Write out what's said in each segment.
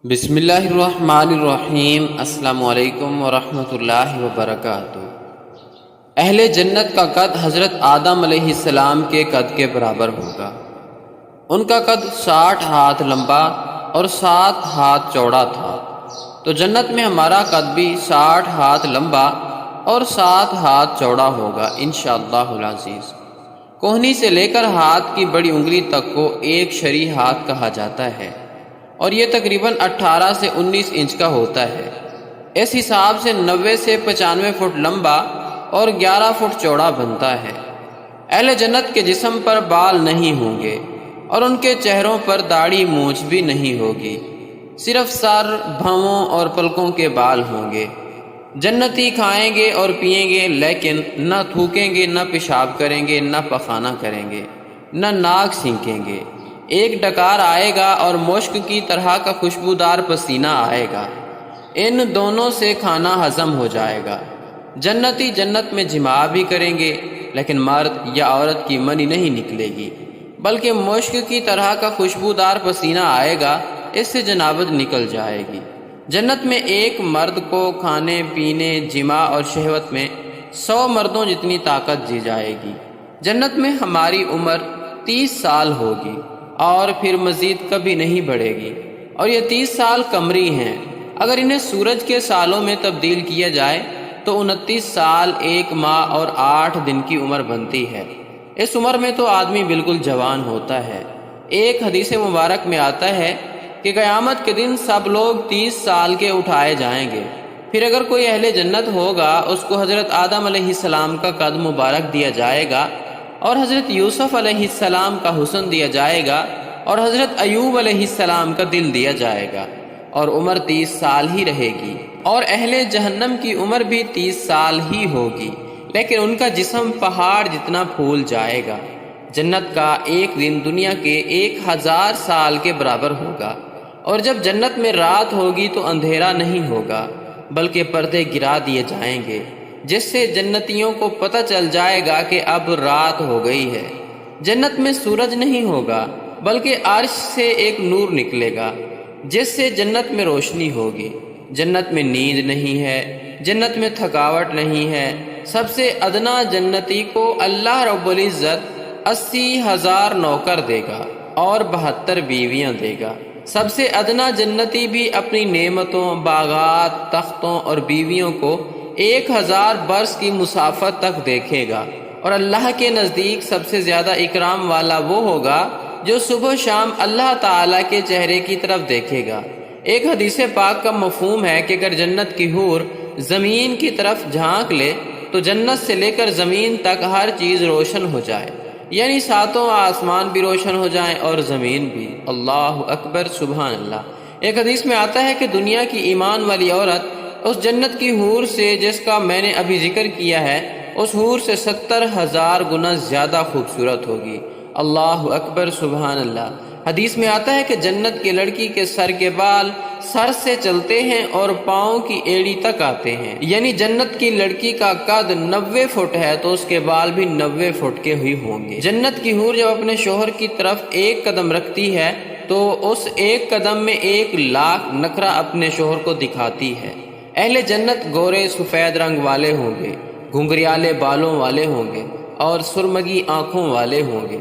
بسم اللہ الرحمن الرحیم۔ السلام علیکم ورحمۃ اللہ وبرکاتہ۔ اہل جنت کا قد حضرت آدم علیہ السلام کے قد کے برابر ہوگا۔ ان کا قد 60 ہاتھ لمبا اور 7 ہاتھ چوڑا تھا، تو جنت میں ہمارا قد بھی 60 ہاتھ لمبا اور 7 ہاتھ چوڑا ہوگا انشاءاللہ العزیز۔ کوہنی سے لے کر ہاتھ کی بڑی انگلی تک کو ایک شرح ہاتھ کہا جاتا ہے، اور یہ تقریباً 18 سے 19 انچ کا ہوتا ہے۔ اس حساب سے 90 سے 95 فٹ لمبا اور 11 فٹ چوڑا بنتا ہے۔ اہل جنت کے جسم پر بال نہیں ہوں گے اور ان کے چہروں پر داڑھی مونچھ بھی نہیں ہوگی، صرف سر، بھووں اور پلکوں کے بال ہوں گے۔ جنتی کھائیں گے اور پئیں گے، لیکن نہ تھوکیں گے، نہ پیشاب کریں گے، نہ پخانہ کریں گے، نہ ناک سینکیں گے۔ ایک ڈکار آئے گا اور مشک کی طرح کا خوشبودار پسینہ آئے گا، ان دونوں سے کھانا ہضم ہو جائے گا۔ جنتی جنت میں جماع بھی کریں گے، لیکن مرد یا عورت کی منی نہیں نکلے گی، بلکہ مشک کی طرح کا خوشبودار پسینہ آئے گا، اس سے جنابت نکل جائے گی۔ جنت میں ایک مرد کو کھانے پینے، جماع اور شہوت میں 100 مردوں جتنی طاقت دی جائے گی۔ جنت میں ہماری عمر 30 سال ہوگی اور پھر مزید کبھی نہیں بڑھے گی، اور یہ 30 سال قمری ہیں۔ اگر انہیں سورج کے سالوں میں تبدیل کیا جائے تو 29 سال 1 ماہ اور 8 دن کی عمر بنتی ہے۔ اس عمر میں تو آدمی بالکل جوان ہوتا ہے۔ ایک حدیث مبارک میں آتا ہے کہ قیامت کے دن سب لوگ 30 سال کے اٹھائے جائیں گے، پھر اگر کوئی اہل جنت ہوگا اس کو حضرت آدم علیہ السلام کا قد مبارک دیا جائے گا، اور حضرت یوسف علیہ السلام کا حسن دیا جائے گا، اور حضرت ایوب علیہ السلام کا دل دیا جائے گا، اور عمر 30 سال ہی رہے گی۔ اور اہل جہنم کی عمر بھی 30 سال ہی ہوگی، لیکن ان کا جسم پہاڑ جتنا پھول جائے گا۔ جنت کا ایک دن دنیا کے 1000 سال کے برابر ہوگا، اور جب جنت میں رات ہوگی تو اندھیرا نہیں ہوگا، بلکہ پردے گرا دیے جائیں گے، جس سے جنتیوں کو پتہ چل جائے گا کہ اب رات ہو گئی ہے۔ جنت میں سورج نہیں ہوگا، بلکہ عرش سے ایک نور نکلے گا، جس سے جنت میں روشنی ہوگی۔ جنت میں نیند نہیں ہے، جنت میں تھکاوٹ نہیں ہے۔ سب سے ادنا جنتی کو اللہ رب العزت 80,000 نوکر دے گا اور 72 بیویاں دے گا۔ سب سے ادنا جنتی بھی اپنی نعمتوں، باغات، تختوں اور بیویوں کو 1000 برس کی مسافت تک دیکھے گا، اور اللہ کے نزدیک سب سے زیادہ اکرام والا وہ ہوگا جو صبح و شام اللہ تعالیٰ کے چہرے کی طرف دیکھے گا۔ ایک حدیث پاک کا مفہوم ہے کہ اگر جنت کی حور زمین کی طرف جھانک لے تو جنت سے لے کر زمین تک ہر چیز روشن ہو جائے، یعنی 7 آسمان بھی روشن ہو جائیں اور زمین بھی۔ اللہ اکبر، سبحان اللہ۔ ایک حدیث میں آتا ہے کہ دنیا کی ایمان والی عورت اس جنت کی حور سے جس کا میں نے ابھی ذکر کیا ہے، اس حور سے 70,000 گنا زیادہ خوبصورت ہوگی۔ اللہ اکبر، سبحان اللہ۔ حدیث میں آتا ہے کہ جنت کی لڑکی کے سر کے بال سر سے چلتے ہیں اور پاؤں کی ایڑی تک آتے ہیں، یعنی جنت کی لڑکی کا قد 90 فٹ ہے تو اس کے بال بھی 90 فٹ کے ہی ہوں گے۔ جنت کی حور جب اپنے شوہر کی طرف ایک قدم رکھتی ہے تو اس ایک قدم میں 1,00,000 نخرہ اپنے شوہر کو دکھاتی ہے۔ اہل جنت گورے سفید رنگ والے ہوں گے، گھنگریالے بالوں والے ہوں گے اور سرمگی آنکھوں والے ہوں گے۔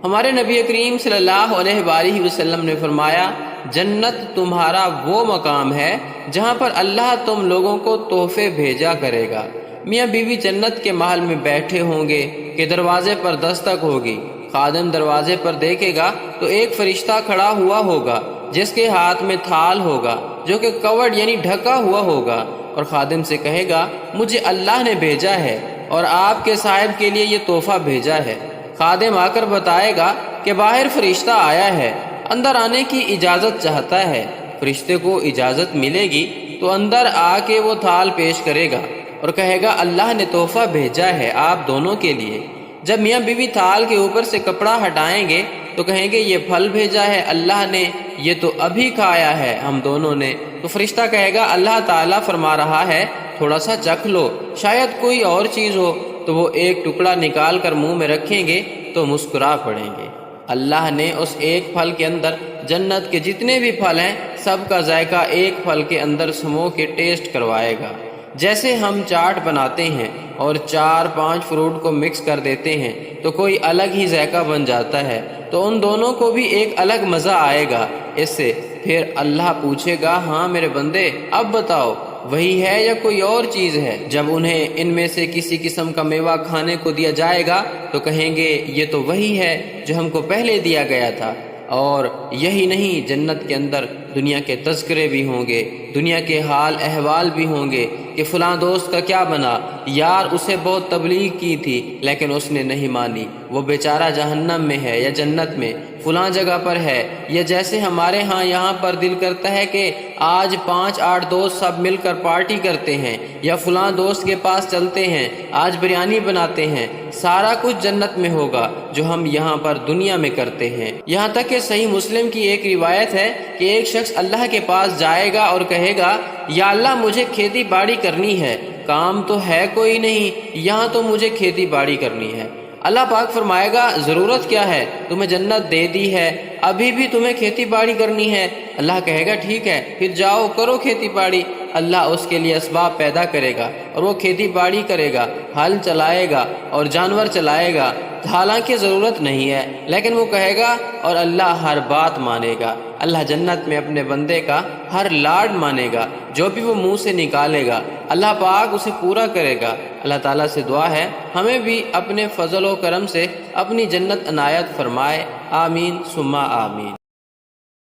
ہمارے نبی کریم صلی اللہ علیہ وآلہ وسلم نے فرمایا، جنت تمہارا وہ مقام ہے جہاں پر اللہ تم لوگوں کو تحفے بھیجا کرے گا۔ میاں بیوی جنت کے محل میں بیٹھے ہوں گے کہ دروازے پر دستک ہوگی، خادم دروازے پر دیکھے گا تو ایک فرشتہ کھڑا ہوا ہوگا جس کے ہاتھ میں تھال ہوگا جو کہ کورڈ یعنی ڈھکا ہوا ہوگا، اور خادم سے کہے گا مجھے اللہ نے بھیجا ہے اور آپ کے صاحب کے لیے یہ تحفہ بھیجا ہے۔ خادم آ کر بتائے گا کہ باہر فرشتہ آیا ہے، اندر آنے کی اجازت چاہتا ہے۔ فرشتے کو اجازت ملے گی تو اندر آ کے وہ تھال پیش کرے گا اور کہے گا اللہ نے تحفہ بھیجا ہے آپ دونوں کے لیے۔ جب میاں بیوی تھال کے اوپر سے کپڑا ہٹائیں گے تو کہیں گے یہ پھل بھیجا ہے اللہ نے، یہ تو ابھی کھایا ہے ہم دونوں نے۔ تو فرشتہ کہے گا اللہ تعالیٰ فرما رہا ہے تھوڑا سا چکھ لو، شاید کوئی اور چیز ہو۔ تو وہ ایک ٹکڑا نکال کر منہ میں رکھیں گے تو مسکرا پڑیں گے۔ اللہ نے اس ایک پھل کے اندر جنت کے جتنے بھی پھل ہیں سب کا ذائقہ ایک پھل کے اندر سمو کے ٹیسٹ کروائے گا۔ جیسے ہم چاٹ بناتے ہیں اور 4-5 فروٹ کو مکس کر دیتے ہیں تو کوئی الگ ہی ذائقہ بن جاتا ہے، تو ان دونوں کو بھی ایک الگ مزہ آئے گا اس سے۔ پھر اللہ پوچھے گا ہاں میرے بندے اب بتاؤ وہی ہے یا کوئی اور چیز ہے؟ جب انہیں ان میں سے کسی قسم کا میوہ کھانے کو دیا جائے گا تو کہیں گے یہ تو وہی ہے جو ہم کو پہلے دیا گیا تھا۔ اور یہی نہیں، جنت کے اندر دنیا کے تذکرے بھی ہوں گے، دنیا کے حال احوال بھی ہوں گے کہ فلاں دوست کا کیا بنا، یار اسے بہت تبلیغ کی تھی لیکن اس نے نہیں مانی، وہ بیچارہ جہنم میں ہے یا جنت میں فلاں جگہ پر ہے۔ یا جیسے ہمارے ہاں یہاں پر دل کرتا ہے کہ آج 5-8 دوست سب مل کر پارٹی کرتے ہیں یا فلاں دوست کے پاس چلتے ہیں، آج بریانی بناتے ہیں، سارا کچھ جنت میں ہوگا جو ہم یہاں پر دنیا میں کرتے ہیں۔ یہاں تک کہ صحیح مسلم کی ایک روایت ہے کہ ایک شخص اللہ کے پاس جائے گا اور کہے گا یا اللہ مجھے کھیتی باڑی کرنی ہے، کام تو ہے کوئی نہیں، یہاں تو مجھے کھیتی باڑی کرنی ہے۔ اللہ پاک فرمائے گا ضرورت کیا ہے، تمہیں جنت دے دی ہے، ابھی بھی تمہیں کھیتی باڑی کرنی ہے؟ اللہ کہے گا ٹھیک ہے پھر جاؤ کرو کھیتی باڑی۔ اللہ اس کے لیے اسباب پیدا کرے گا اور وہ کھیتی باڑی کرے گا، ہل چلائے گا اور جانور چلائے گا، حالانکہ ضرورت نہیں ہے، لیکن وہ کہے گا اور اللہ ہر بات مانے گا۔ اللہ جنت میں اپنے بندے کا ہر لاڈ مانے گا، جو بھی وہ منہ سے نکالے گا اللہ پاک اسے پورا کرے گا۔ اللہ تعالیٰ سے دعا ہے ہمیں بھی اپنے فضل و کرم سے اپنی جنت عنایت فرمائے، آمین ثم آمین۔